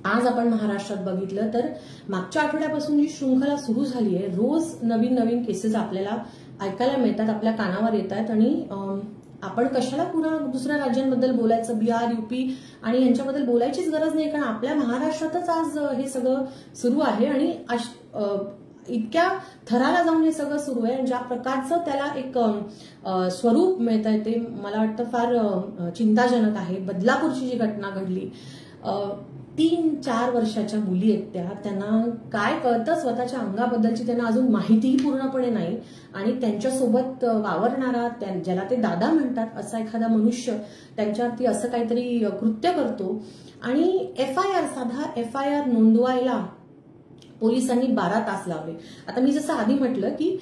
आज आपण महाराष्ट्रात बघितलं तर मागच्या आठवड्यापासून जी शृंखला सुरू झाली आहे, रोज नवीन नवीन केसेस आपल्याला ऐकायला मिळतात, आपल्या कानावर येतात आणि आपण कशाला पुन्हा दुसऱ्या राज्यांबद्दल बोलायचं, बिहार, यूपी आणि यांच्याबद्दल बोलायचीच गरज नाही, कारण आपल्या महाराष्ट्रातच आज हे सगळं सुरू आहे आणि इतक्या थराला जाऊन हे सगळं सुरू आहे. ज्या प्रकारचं त्याला एक स्वरूप मिळत आहे ते मला वाटतं फार चिंताजनक आहे. बदलापूरची जी घटना घडली, 3-4 वर्षाच्या मुली आहेत त्यांना काय कळतं स्वतःच्या अंगाबद्दलची, त्यांना अजून माहितीही पूर्णपणे नाही आणि त्यांच्यासोबत वावरणारा, ज्याला ते दादा म्हणतात असा एखादा मनुष्य त्यांच्यावरती असं काहीतरी कृत्य करतो आणि साधा FIR नोंदवायला पोलिसांनी 12 तास लावले. आता मी जसं आधी म्हटलं की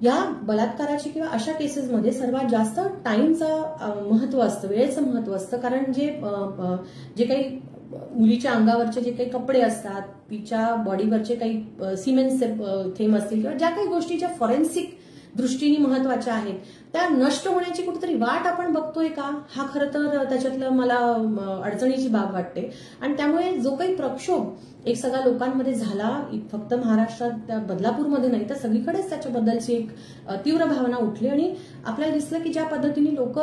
या बलात्काराची किंवा अशा केसेसमध्ये सर्वात जास्त टाइमचं महत्व असतं, वेळेचं महत्व असतं, कारण जे काही मुलीच्या अंगावरचे जे काही कपडे असतात, तिच्या बॉडीवरचे काही सिमेंटचे थेंब असतील किंवा ज्या काही गोष्टी ज्या फॉरेन्सिक दृष्टीने महत्वाच्या आहेत त्या नष्ट होण्याची कुठेतरी वाट आपण बघतोय का, हा खरं तर त्याच्यातलं मला अडचणीची बाब वाटते. आणि त्यामुळे जो काही प्रक्षोभ एक सगळ्या लोकांमध्ये झाला, फक्त महाराष्ट्रात बदलापूरमध्ये नाही तर सगळीकडेच त्याच्याबद्दलची एक तीव्र भावना उठली आणि आपल्याला दिसलं की ज्या पद्धतीने लोक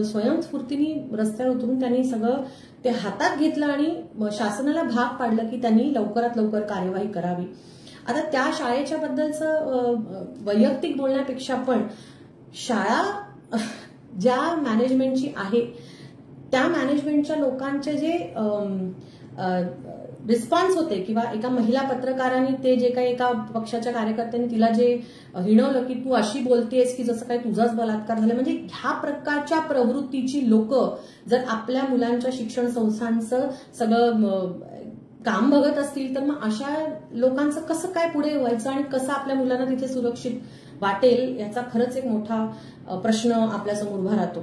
स्वयंस्फूर्तीने रस्त्यावर उतरून त्यांनी सगळं ते हातात घेतलं आणि शासनाला भाग पाडलं की त्यांनी लवकरात लवकर कार्यवाही करावी. आता त्या शाळेच्या बद्दलचं वैयक्तिक बोलण्यापेक्षा पण शाळा ज्या मॅनेजमेंटची आहे त्या मॅनेजमेंटच्या लोकांचे जे रिस्पॉन्स होते किंवा एका महिला पत्रकारांनी ते जे काही एका पक्षाच्या कार्यकर्त्यांनी तिला जे हिणवलं की तू अशी बोलतेस की जसं काही तुझाच बलात्कार झाला, म्हणजे ह्या प्रकारच्या प्रवृत्तीची लोक जर आपल्या मुलांच्या शिक्षण संस्थांचं सगळं काम बघत असतील तर मग अशा लोकांचं कसं काय पुढे व्हायचं आणि कसं आपल्या मुलांना तिथे सुरक्षित वाटेल याचा खरंच एक मोठा प्रश्न आपल्यासमोर उभा राहतो.